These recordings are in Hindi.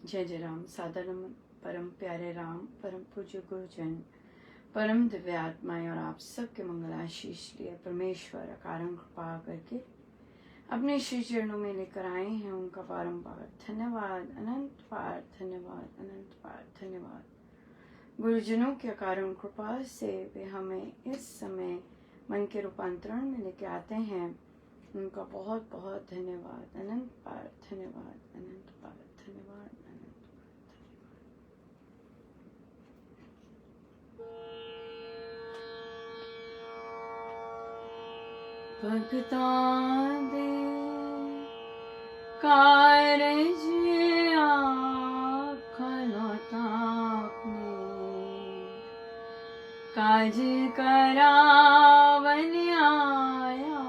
जय जय राम। साधारण परम प्यारे राम, परम पूज्य गुरुजन, परम दिव्य आत्माएं और आप सबके मंगलाशीष लिए परमेश्वर अकारण कृपा करके अपने श्री चरणों में लेकर आए हैं। उनका बारंबार धन्यवाद, अनंत बार धन्यवाद, अनंत बार धन्यवाद। गुरुजनों की अकारण कृपा से वे हमें इस समय मन के रूपांतरण में लेके आते हैं। उनका बहुत बहुत धन्यवाद, अनंत बार धन्यवाद, अनंत बार धन्यवाद, अनंत बार। भगतां दे कारज आखलोता अपने काज करावन आया।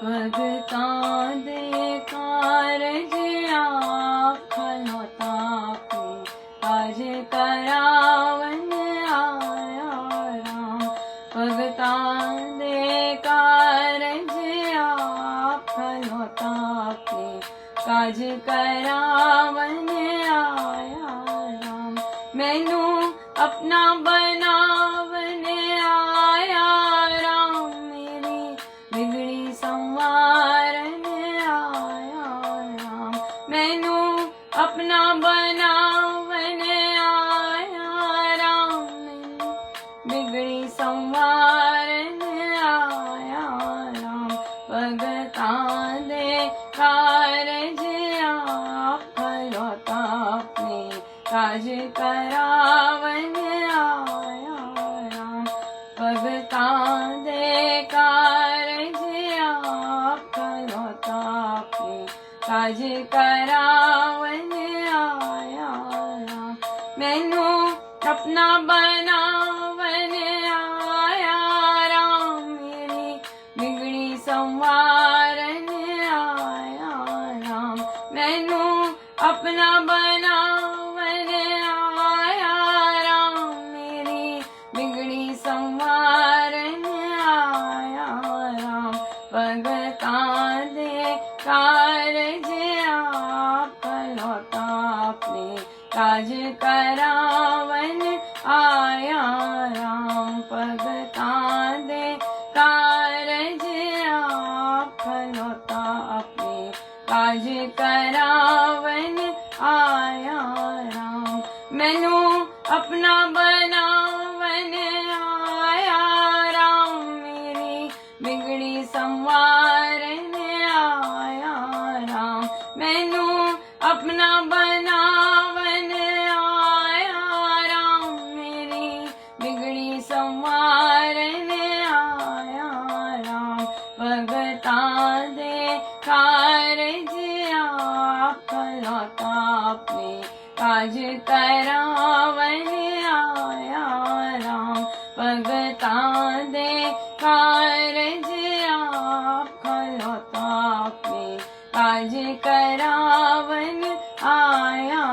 भगतां दे कारज आखलोता अपने काज करावन आया राम। भगतां दे कारज आखलोता अपने काज करावन आया राम। मैनू अपना बनावन आया राम। मेरी बिगड़ी संवारन आया राम। मैनू अपना बनावन आया राम। मेरी बिगड़ी संवारन आया राम। भगतां दे कारज आखलोता अपने काज करावन आया राम। भगतां दे कारज आखलोता अपने काज करावन आया राम। मैनू अपना बनावन आया राम। मेरी बिगड़ी संवारन आया राम। मैनू अपना बनावन आया राम। मेरी बिगड़ी संवारन आया राम। भगतां दे कारज आखलोता अपने काज करावन आया राम। भगतां दे कारज आखलोता अपने काज करावन आया राम। मैनू अपना बनावन आया राम। मेरी बिगड़ी संवारन आया राम। मैनू अपना बनावन आया राम। मेरी बिगड़ी संवारन आया राम। भगतां दे कारज आखलोता अपने काज करावन आया राम। भगतां दे कारज आखलोता अपने काज करावन आया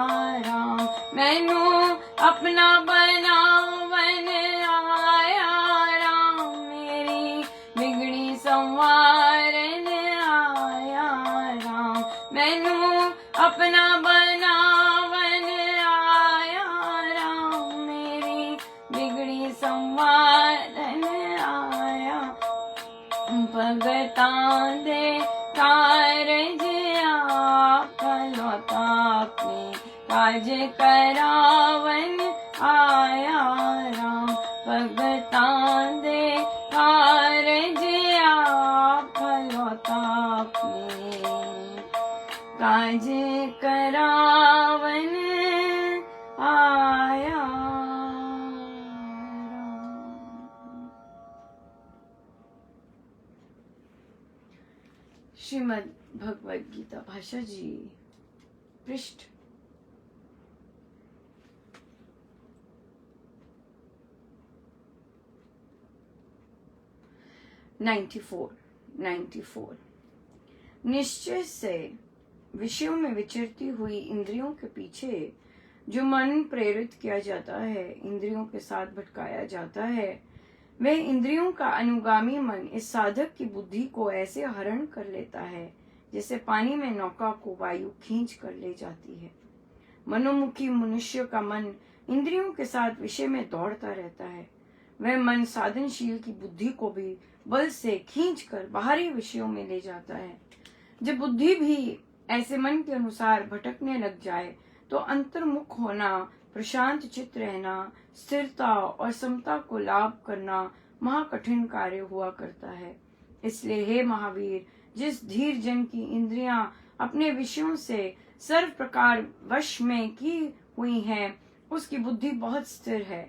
राम। मैनू अपना बनावन आया राम। मेरी बिगड़ी संवारन आया राम। मैनू अपना बनावन आया राम। मेरी बिगड़ी संवारन आया। भगतां दे कारज आखलोता अपने काज करावन आया राम। भगतां दे कारज आखलोता अपने काज करावन आया राम। श्रीमद् भगवद गीता भाषा जी, पृष्ठ 94। निश्चय से विषयों में विचरती हुई इंद्रियों के पीछे जो मन प्रेरित किया जाता है, इंद्रियों के साथ भटकाया जाता है, वह इंद्रियों का अनुगामी मन इस साधक की बुद्धि को ऐसे हरण कर लेता है जैसे पानी में नौका को वायु खींच कर ले जाती है। मनोमुखी मनुष्य का मन इंद्रियों के साथ विषय में दौड़ता रहता है। वह मन साधनशील की बुद्धि को भी बल से खींचकर बाहरी विषयों में ले जाता है। जब बुद्धि भी ऐसे मन के अनुसार भटकने लग जाए तो अंतर्मुख होना, प्रशांत चित्त रहना, स्थिरता और समता को लाभ करना महाकठिन कार्य हुआ करता है। इसलिए हे महावीर, जिस धीर जन की इंद्रियां अपने विषयों से सर्व प्रकार वश में की हुई हैं, उसकी बुद्धि बहुत स्थिर है।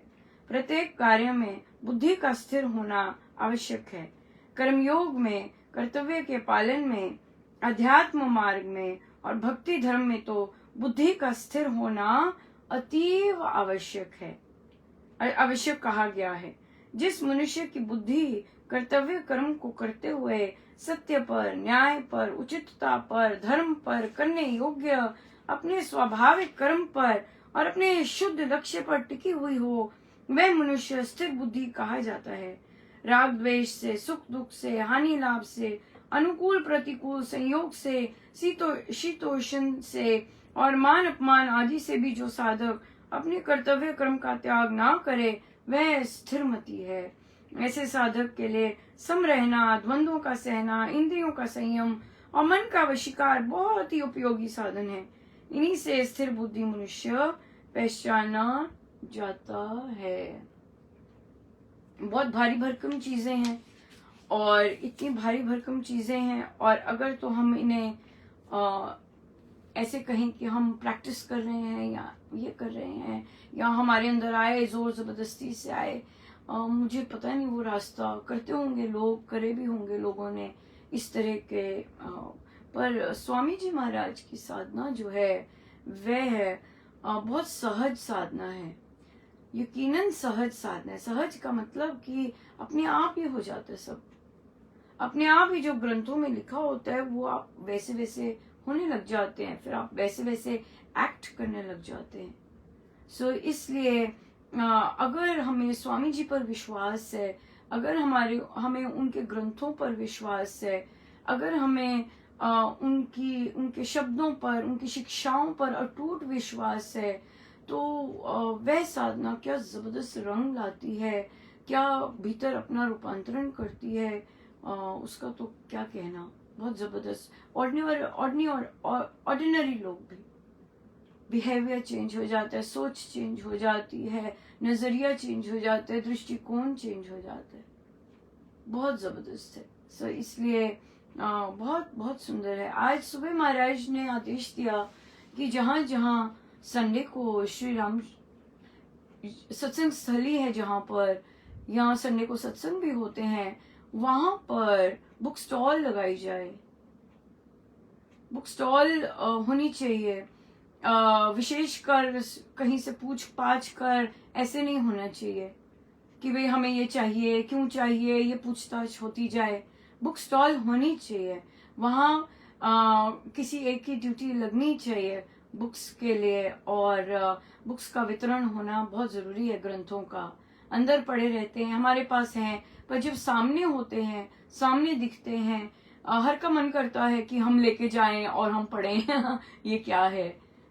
प्रत्येक कार्य में बुद्धि का स्थिर होना आवश्यक है। कर्मयोग में, कर्तव्य के पालन में, अध्यात्म मार्ग में और भक्ति धर्म में तो बुद्धि का स्थिर होना अतीव आवश्यक है, आवश्यक कहा गया है। जिस मनुष्य की बुद्धि कर्तव्य कर्म को करते हुए सत्य पर, न्याय पर, उचितता पर, धर्म पर, करने योग्य अपने स्वाभाविक कर्म पर और अपने शुद्ध लक्ष्य पर टिकी हुई हो, वह मनुष्य स्थिर बुद्धि कहा जाता है। राग द्वेष से, सुख दुख से, हानि लाभ से, अनुकूल प्रतिकूल संयोग से, शीतोष्ण से और मान अपमान आदि से भी जो साधक अपने कर्तव्य कर्म का त्याग ना करे, वह स्थिर मति है। ऐसे साधक के लिए सम रहना, द्वंद्वों का सहना, इंद्रियों का संयम और मन का वशीकार बहुत ही उपयोगी साधन है। इन्हीं से स्थिर बुद्धि मनुष्य पहचाना जाता है। बहुत भारी भरकम चीजें हैं और इतनी भारी भरकम चीजें हैं, और अगर तो हम इन्हें ऐसे कहें कि हम प्रैक्टिस कर रहे हैं या ये कर रहे हैं या हमारे अंदर आए, जोर जबरदस्ती से आए, मुझे पता नहीं वो रास्ता करते होंगे लोग, करे भी होंगे लोगों ने इस तरह के, पर स्वामी जी महाराज की साधना जो है वह बहुत सहज साधना है। यकीनन सहज साधना है। सहज का मतलब कि अपने आप ही हो जाता है, सब अपने आप ही जो ग्रंथों में लिखा होता है वो आप वैसे वैसे होने लग जाते हैं, फिर आप वैसे वैसे एक्ट करने लग जाते हैं। सो इसलिए अगर हमें स्वामी जी पर विश्वास है, अगर हमें उनके ग्रंथों पर विश्वास है, अगर हमें उनके शब्दों पर, उनकी शिक्षाओं पर अटूट विश्वास है, तो वह साधना क्या जबरदस्त रंग लाती है, क्या भीतर अपना रूपांतरण करती है, उसका तो क्या कहना, बहुत जबरदस्त। ऑर्डिनरी लोग भी बिहेवियर चेंज हो जाता है, सोच चेंज हो जाती है, नजरिया चेंज हो जाता है, दृष्टिकोण चेंज हो जाता है, बहुत जबरदस्त है। सो इसलिए बहुत बहुत सुंदर है। आज सुबह महाराज ने आदेश दिया कि जहां जहां संडे को श्री राम सत्संग स्थली है, जहां पर यहाँ संडे को सत्संग भी होते हैं, वहां पर बुक स्टॉल लगाई जाए। बुक स्टॉल होनी चाहिए, विशेषकर कहीं से पूछ पाछ कर ऐसे नहीं होना चाहिए कि भाई हमें ये चाहिए, क्यों चाहिए, ये पूछताछ होती जाए। बुक स्टॉल होनी चाहिए, वहाँ किसी एक की ड्यूटी लगनी चाहिए बुक्स के लिए, और बुक्स का वितरण होना बहुत जरूरी है। ग्रंथों का अंदर पड़े रहते हैं, हमारे पास हैं, पर जब सामने होते हैं, सामने दिखते हैं, हर का मन करता है कि हम लेके जाएं और हम पढ़ें ये क्या है,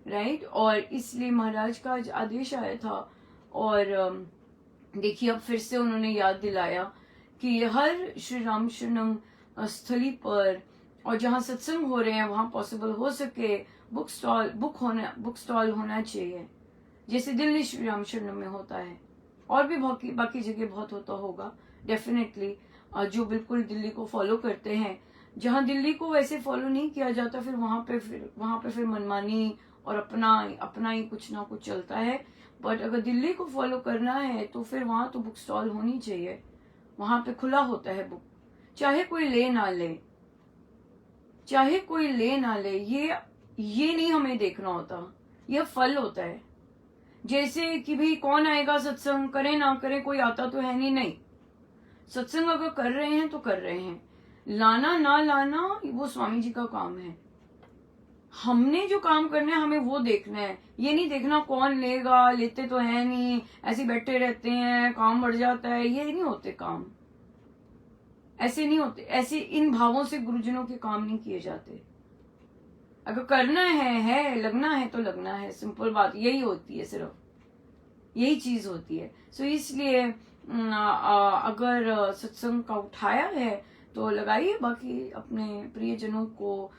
राइट। और इसलिए महाराज का आज आदेश आया था, और देखिए अब फिर से उन्होंने याद दिलाया कि हर श्री राम शरणम स्थली पर और जहाँ सत्संग हो रहे हैं वहां पॉसिबल हो सके बुक स्टॉल होना चाहिए, जैसे दिल्ली श्री राम शरणम में होता है, और भी बाकी जगह बहुत होता होगा डेफिनेटली, जो बिल्कुल दिल्ली को फॉलो करते हैं। जहाँ दिल्ली को वैसे फॉलो नहीं किया जाता, फिर वहां पे फिर मनमानी और अपना ही कुछ ना कुछ चलता है। बट अगर दिल्ली को फॉलो करना है तो फिर वहां तो बुक स्टॉल होनी चाहिए, वहां पे खुला होता है बुक, चाहे कोई ले ना ले, चाहे कोई ले ना ले, ये नहीं हमें देखना होता, ये फल होता है। जैसे कि भाई कौन आएगा सत्संग, करे ना करे, कोई आता तो है नहीं, सत्संग अगर कर रहे हैं तो कर रहे हैं, लाना ना लाना वो स्वामी जी का काम है। हमने जो काम करना है हमें वो देखना है, ये नहीं देखना कौन लेगा, लेते तो है नहीं, ऐसे बैठे रहते हैं, काम बढ़ जाता है। ये नहीं होते काम, ऐसे नहीं होते। ऐसे इन भावों से गुरुजनों के काम नहीं किए जाते। अगर करना है लगना है तो लगना है, सिंपल बात यही होती है, सिर्फ यही चीज होती है। सो इसलिए अगर सत्संग का उठाया है तो लगाइए, बाकी अपने प्रियजनों को,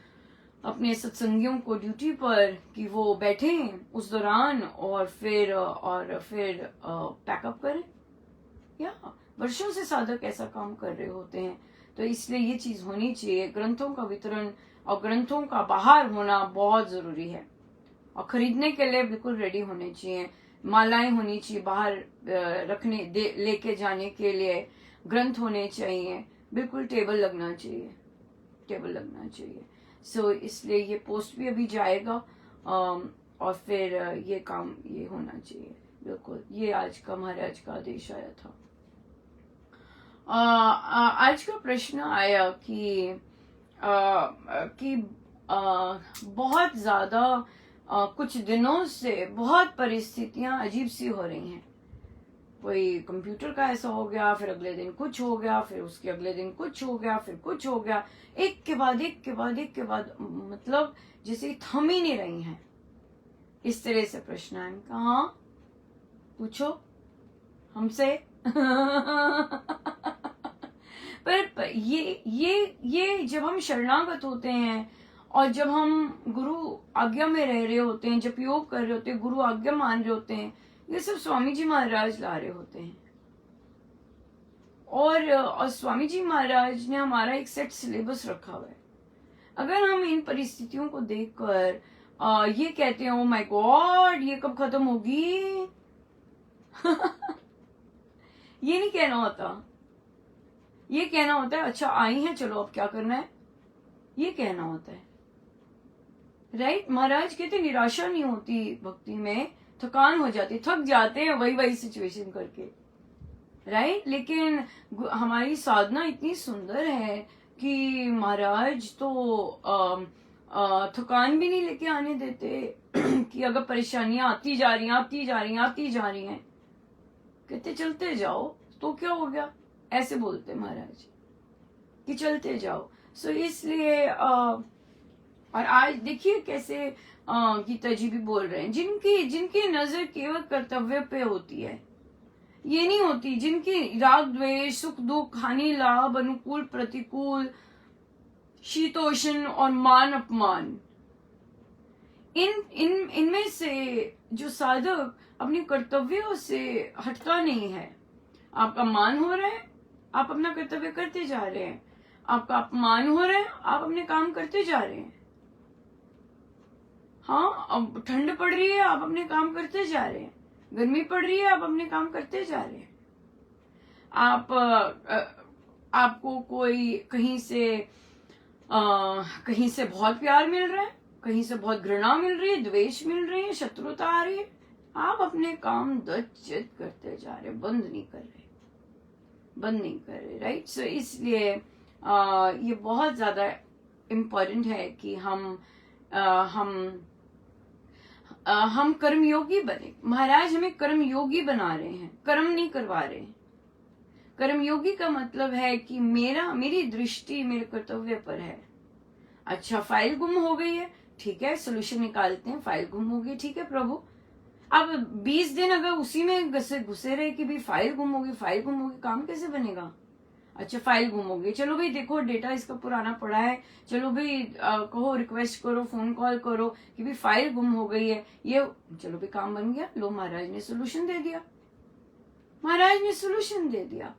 अपने सत्संगियों को ड्यूटी पर कि वो बैठे उस दौरान और फिर पैकअप करें। या वर्षों से साधक ऐसा काम कर रहे होते हैं, तो इसलिए ये चीज होनी चाहिए। ग्रंथों का वितरण और ग्रंथों का बाहर होना बहुत जरूरी है, और खरीदने के लिए बिल्कुल रेडी होने चाहिए। मालाएं होनी चाहिए बाहर रखने लेके जाने के लिए, ग्रंथ होने चाहिए, बिल्कुल टेबल लगना चाहिए, टेबल लगना चाहिए। सो इसलिए ये पोस्ट भी अभी जाएगा, और फिर ये काम ये होना चाहिए बिल्कुल। ये आज का महाराज का आदेश आया था। आज का प्रश्न आया कि बहुत ज्यादा कुछ दिनों से बहुत परिस्थितियां अजीब सी हो रही हैं। कोई कंप्यूटर का ऐसा हो गया, फिर अगले दिन कुछ हो गया, फिर उसके अगले दिन कुछ हो गया, फिर कुछ हो गया, एक के बाद एक के बाद एक के बाद, मतलब जैसे थम ही नहीं रही हैं। इस तरह से प्रश्न आए। कहा पूछो हमसे। पर ये जब हम शरणागत होते हैं और जब हम गुरु आज्ञा में रह रहे होते हैं, जब योग कर रहे होते हैं, गुरु आज्ञा मान रहे होते हैं, ये सब स्वामी जी महाराज ला रहे होते हैं। और स्वामी जी महाराज ने हमारा एक सेट सिलेबस रखा हुआ है। अगर हम इन परिस्थितियों को देखकर ये कहते हैं ओ माय गॉड ये कब खत्म होगी, ये नहीं कहना होता। ये कहना होता है अच्छा आई हैं, चलो अब क्या करना है, ये कहना होता है। राइट? महाराज कहते निराशा नहीं होती भक्ति में, थकान हो जाती, थक जाते हैं वही सिचुएशन करके। राइट? लेकिन हमारी साधना इतनी सुंदर है कि महाराज तो थकान भी नहीं लेके आने देते कि अगर परेशानियां आती जा रही हैं, कहते चलते जाओ, तो क्या हो गया, ऐसे बोलते महाराज कि चलते जाओ। सो इसलिए और आज देखिए कैसे गीता जी भी बोल रहे हैं, जिनकी नजर केवल कर्तव्य पे होती है, ये नहीं होती, जिनकी राग द्वेष, सुख दुख, हानि लाभ, अनुकूल प्रतिकूल, शीतोष्ण और मान अपमान, इनमें से जो साधक अपने कर्तव्यों से हटता नहीं है, आपका मान हो रहा है, आप अपना कर्तव्य करते जा रहे हैं, आपका अपमान हो रहा है, आप अपने काम करते जा रहे हैं। हाँ, अब ठंड पड़ रही है, आप अपने काम करते जा रहे हैं, गर्मी पड़ रही है, आप अपने काम करते जा रहे हैं। आपको कोई कहीं से बहुत प्यार मिल रहा है, कहीं से बहुत घृणा मिल रही है, द्वेष मिल रही है, शत्रुता आ रही है, आप अपने काम दच्चित करते जा रहे, बंद नहीं कर रहे। राइट? सो इसलिए ये बहुत ज्यादा इम्पोर्टेंट है कि हम कर्मयोगी बने। महाराज हमें कर्मयोगी बना रहे हैं, कर्म नहीं करवा रहे हैं। कर्मयोगी का मतलब है कि मेरी दृष्टि मेरे कर्तव्य पर है। अच्छा फाइल गुम हो गई है, ठीक है, सोल्यूशन निकालते हैं। फाइल गुम हो गई, ठीक है प्रभु, अब 20 दिन अगर उसी में घुसे रहे कि भी फाइल गुम होगी, काम कैसे बनेगा। अच्छा फाइल गुम हो गई, चलो भाई देखो डेटा इसका पुराना पड़ा है, चलो भाई कहो, रिक्वेस्ट करो, फोन कॉल करो कि भी फाइल गुम हो गई है, ये चलो भाई काम बन गया। लो महाराज ने सोल्यूशन दे दिया।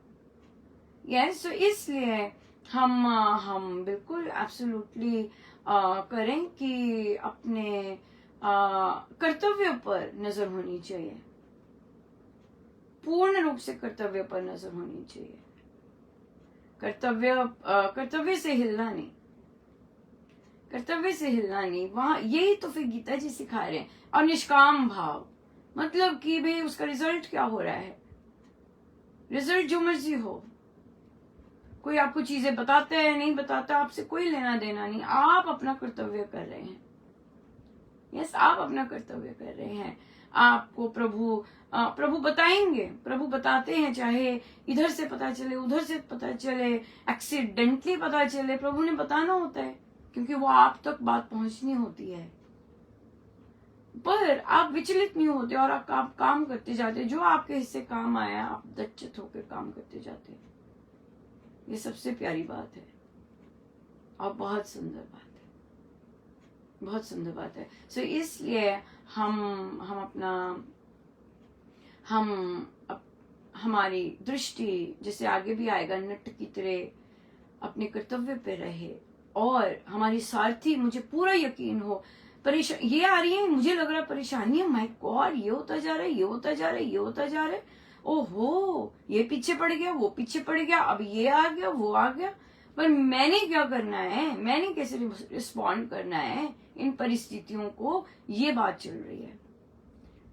यस, तो इसलिए हम बिल्कुल एब्सोल्युटली करें कि अपने कर्तव्य पर नजर होनी चाहिए, पूर्ण रूप से कर्तव्य पर नजर होनी चाहिए। कर्तव्य से हिलना नहीं, वहां यही तो फिर गीता जी सिखा रहे हैं। और निष्काम भाव मतलब कि भाई उसका रिजल्ट क्या हो रहा है, रिजल्ट जो मर्जी हो, कोई आपको चीजें बताता है नहीं बताता, आपसे कोई लेना देना नहीं, आप अपना कर्तव्य कर रहे हैं। यस, आप अपना कर्तव्य कर रहे हैं। आपको प्रभु बताएंगे, प्रभु बताते हैं, चाहे इधर से पता चले, उधर से पता चले, एक्सीडेंटली पता चले, प्रभु ने बताना होता है, क्योंकि वो आप तक बात पहुंचनी होती है। पर आप विचलित नहीं होते और आप काम करते जाते, जो आपके हिस्से काम आया आप दच्चित होकर काम करते जाते। ये सबसे प्यारी बात है और बहुत सुंदर बात है, बहुत सुंदर बात है। सो इसलिए हमारी दृष्टि, जैसे आगे भी आएगा, नट की तरह अपने कर्तव्य पे रहे। और हमारी सारथी, मुझे पूरा यकीन हो, परेशान ये आ रही है, मुझे लग रहा है परेशानी है, माय गॉड ये होता जा रहा है, ये होता जा रहा है, ये होता जा रहा है, ओहो ये पीछे पड़ गया, वो पीछे पड़ गया, अब ये आ गया, वो आ गया। पर मैंने क्या करना है, मैंने कैसे रिस्पॉन्ड करना है इन परिस्थितियों को, ये बात चल रही है।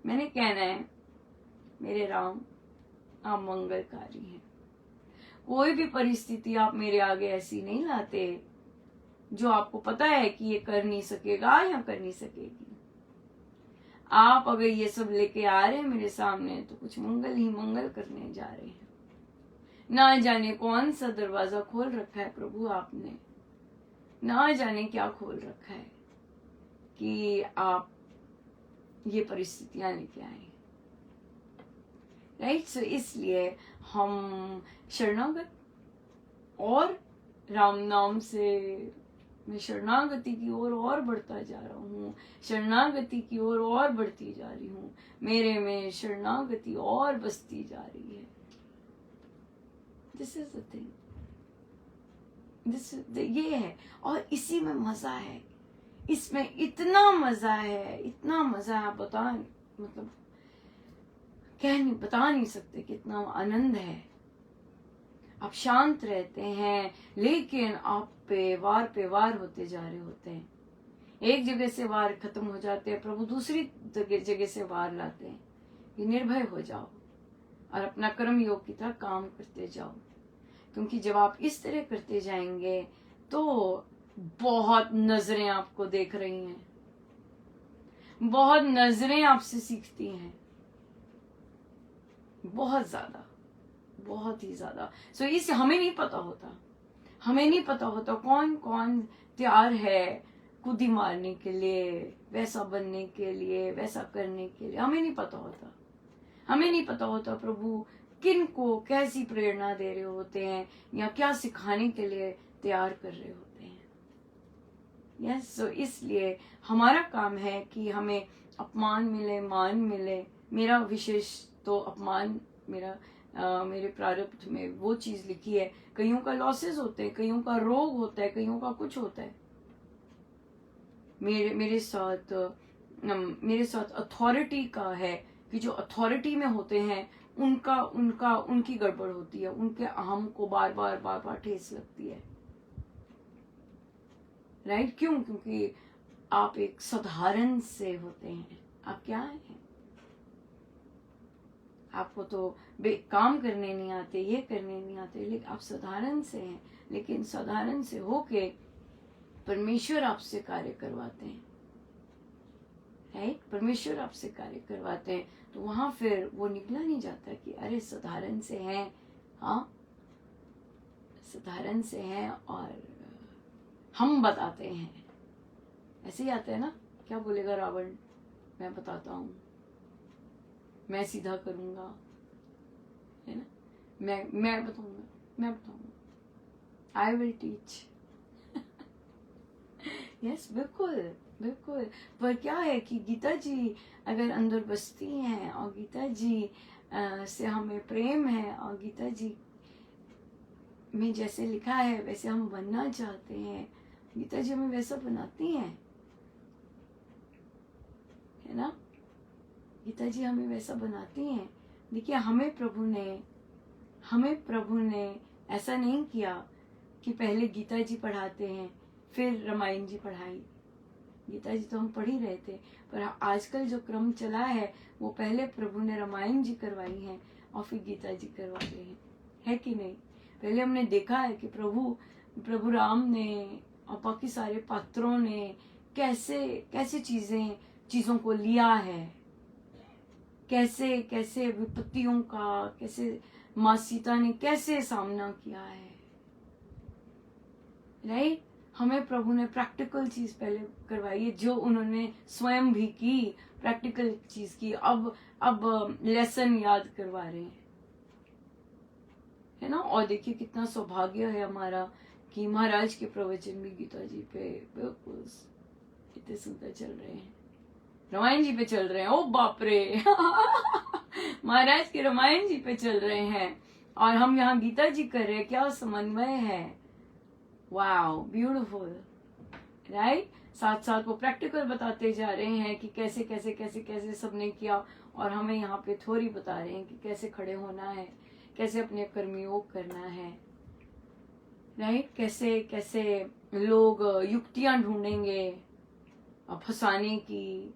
मैंने कहना है, मेरे राम आप मंगलकारी हैं। कोई भी परिस्थिति आप मेरे आगे ऐसी नहीं लाते जो आपको पता है कि ये कर नहीं सकेगा या कर नहीं सकेगी। आप अगर ये सब लेके आ रहे हैं मेरे सामने, तो कुछ मंगल ही मंगल करने जा रहे हैं। ना जाने कौन सा दरवाजा खोल रखा है प्रभु आपने, ना जाने क्या खोल रखा है कि आप ये परिस्थितियां लेके आए, राइट। सो इसलिए हम शरणागत, और राम नाम से मैं शरणागति की ओर और बढ़ता जा रहा हूँ, शरणागति की ओर और बढ़ती जा रही हूँ, मेरे में शरणागति और बसती जा रही है। दिस इज द थिंग, ये है, और इसी में मजा है, इसमें इतना मजा है, इतना मजा है, मतलब बता नहीं सकते कितना आनंद है। आप शांत रहते हैं, लेकिन आप पे वार होते जा रहे होते हैं। एक जगह से वार खत्म हो जाते हैं, प्रभु दूसरी जगह से वार लाते हैं कि निर्भय हो जाओ और अपना कर्म योग की तरह काम करते जाओ। क्योंकि जब आप इस तरह करते जाएंगे तो बहुत नजरें आपको देख रही हैं, बहुत नजरें आपसे सीखती हैं, बहुत ज्यादा, बहुत ही ज्यादा। सो इसे हमें नहीं पता होता कौन कौन तैयार है कुदी मारने के लिए, वैसा बनने के लिए, वैसा करने के लिए। हमें नहीं पता होता प्रभु किन को कैसी प्रेरणा दे रहे होते हैं या क्या सिखाने के लिए तैयार कर रहे होते हैं। यस, सो इसलिए हमारा काम है कि हमें अपमान मिले, मान मिले। मेरा विशेष तो अपमान, मेरे प्रारब्ध में वो चीज लिखी है। कईयों का लॉसेस होते हैं, कईयों का रोग होता है, कईयों का कुछ होता है। मेरे साथ अथॉरिटी का है कि जो अथॉरिटी में होते हैं उनकी गड़बड़ होती है, उनके अहम को बार बार ठेस लगती है, राइट। क्यों? क्योंकि आप एक साधारण से होते हैं। आप क्या हैं? आपको तो काम करने नहीं आते, ये करने नहीं आते, लेकिन आप साधारण से हैं। लेकिन साधारण से होके परमेश्वर आपसे कार्य करवाते हैं, राइट। परमेश्वर आपसे कार्य करवाते हैं, तो वहां फिर वो निकला नहीं जाता कि अरे साधारण से हैं, हाँ साधारण से हैं और हम बताते हैं। ऐसे ही आता है ना, क्या बोलेगा रावण, मैं बताता हूँ, मैं सीधा करूंगा, है ना, मैं बताऊंगा, आई विल टीच। यस, बिल्कुल। पर क्या है कि गीता जी अगर अंदर बसती हैं और गीता जी से हमें प्रेम है और गीता जी में जैसे लिखा है वैसे हम बनना चाहते हैं, गीता जी हमें वैसा बनाती हैं, है ना। गीता जी हमें वैसा बनाती हैं। देखिए, हमें प्रभु ने ऐसा नहीं किया कि पहले गीता जी पढ़ाते हैं फिर रामायण जी पढ़ाई। गीता जी तो हम पढ़ ही रहे थे, पर आजकल जो क्रम चला है वो पहले प्रभु ने रामायण जी करवाई हैं और फिर गीता जी करवा रहे हैं, है कि नहीं। पहले हमने देखा है कि प्रभु राम ने और बाकी सारे पात्रों ने कैसे चीजें चीजों को लिया है, कैसे कैसे विपत्तियों का, कैसे माँ सीता ने कैसे सामना किया है, राइट। हमें प्रभु ने प्रैक्टिकल चीज पहले करवाई है, जो उन्होंने स्वयं भी की, प्रैक्टिकल चीज की। अब लेसन याद करवा रहे हैं, है ना। और देखिए कितना सौभाग्य है हमारा कि महाराज के प्रवचन भी गीता जी पे बिल्कुल कितने सुंदर चल रहे हैं, रामायण जी पे चल रहे हैं। ओ बाप रे महाराज के रामायण जी पे चल रहे हैं और हम यहाँ गीता जी कर रहे हैं। क्या समन्वय है, वाओ, ब्यूटीफुल, राइट। साथ साथ वो प्रैक्टिकल बताते जा रहे हैं कि कैसे कैसे कैसे कैसे सबने किया, और हमें यहाँ पे थोड़ी बता रहे हैं कि कैसे खड़े होना है, कैसे अपने कर्मयोग करना है, राइट। कैसे कैसे लोग युक्तियां ढूंढेंगे फंसाने की,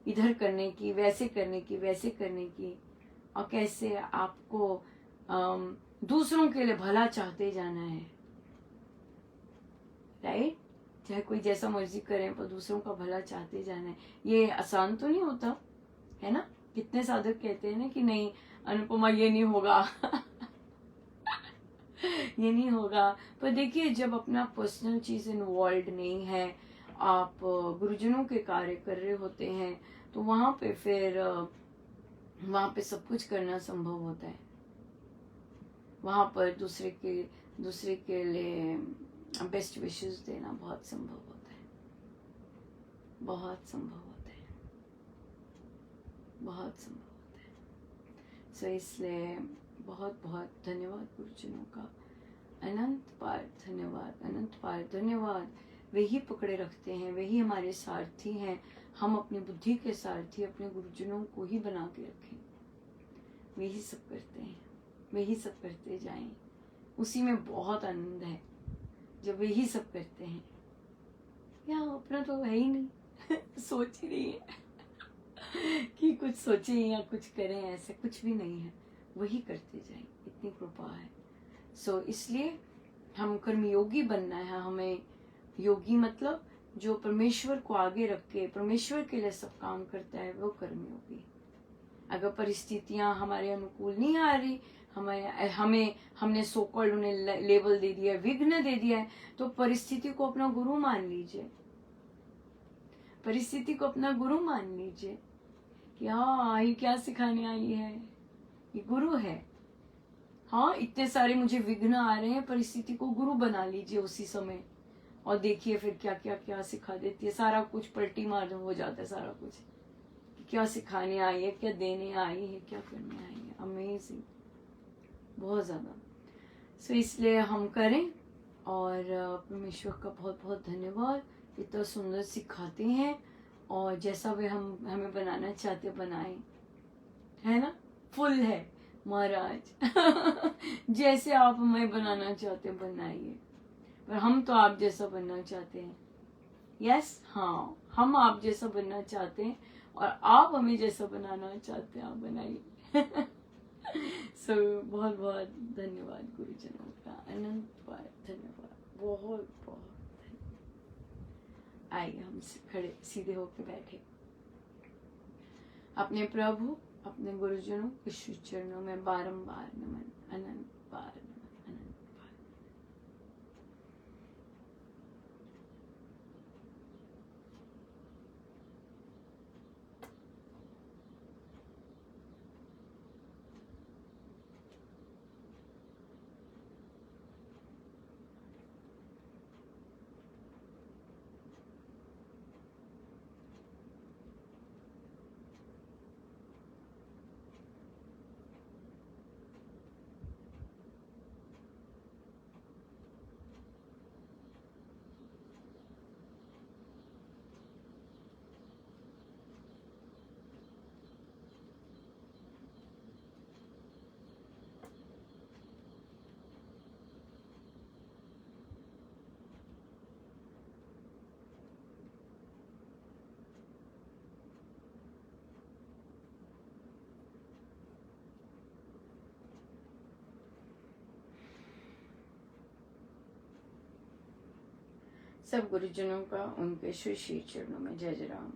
इधर करने की, वैसे करने की, वैसे करने की, और कैसे आपको दूसरों के लिए भला चाहते जाना है, राइट। चाहे कोई जैसा मर्जी करे पर दूसरों का भला चाहते जाना है। ये आसान तो नहीं होता, है ना। कितने साधक कहते हैं ना कि नहीं अनुपमा ये नहीं होगा ये नहीं होगा। पर देखिए जब अपना पर्सनल चीज इन्वॉल्व नहीं है, आप गुरुजनों के कार्य कर रहे होते हैं, तो वहां पे फिर वहां पे सब कुछ करना संभव होता है। वहां पर दूसरे के लिए बेस्ट विशेस देना बहुत संभव होता है, बहुत संभव होता है, बहुत संभव होता है। सो इसलिए बहुत बहुत धन्यवाद गुरुजनों का, अनंत पार धन्यवाद, अनंत पार धन्यवाद। वे ही पकड़े रखते हैं, वे ही हमारे सारथी हैं। हम अपनी बुद्धि के सारथी अपने गुरुजनों को ही बना के रखें। वे ही सब करते हैं, वे ही सब करते जाएं। उसी में बहुत आनंद है जब वे ही सब करते हैं। या अपना तो है ही नहीं सोच ही नहीं है कि कुछ सोचें या कुछ करें, ऐसे कुछ भी नहीं है। वही करते जाएं, इतनी कृपा है। सो इसलिए हम कर्मयोगी बनना है हमें। योगी मतलब जो परमेश्वर को आगे रख के परमेश्वर के लिए सब काम करता है, वो कर्मयोगी। अगर परिस्थितियां हमारे अनुकूल नहीं आ रही, हमने सो कॉल्ड उन्हें लेबल दे दिया, विघ्न दे दिया है, तो परिस्थिति को अपना गुरु मान लीजिए। परिस्थिति को अपना गुरु मान लीजिए कि हाँ ये क्या सिखाने आई है, ये गुरु है। हाँ इतने सारे मुझे विघ्न आ रहे हैं, परिस्थिति को गुरु बना लीजिए उसी समय, और देखिए फिर क्या क्या क्या सिखा देती है। सारा कुछ पलटी मार हो जाता है, सारा कुछ क्या सिखाने आई है, क्या देने आई है, क्या करने आई है। अमेजिंग, बहुत ज्यादा। सो इसलिए हम करें, और परमेश्वर का बहुत बहुत धन्यवाद। इतना सुंदर सिखाते हैं, और जैसा वे हमें बनाना चाहते बनाए, है ना। फुल है महाराज जैसे आप हमें बनाना चाहते बनाइए, पर हम तो आप जैसा बनना चाहते हैं। यस, हाँ हम आप जैसा बनना चाहते हैं, और आप हमें जैसा बनाना चाहते हैं, आप बनाइए सो बहुत बहुत धन्यवाद गुरुजनों का, अनंत बार धन्यवाद, बहुत बहुत धन्यवाद। आइए हम खड़े सीधे होकर बैठे, अपने प्रभु अपने गुरुजनों के श्री चरणों में बारंबार नमन, अनंत बार नमन, अनंत बार। सब गुरुजनों का उनके श्री श्री चरणों में जय जय राम।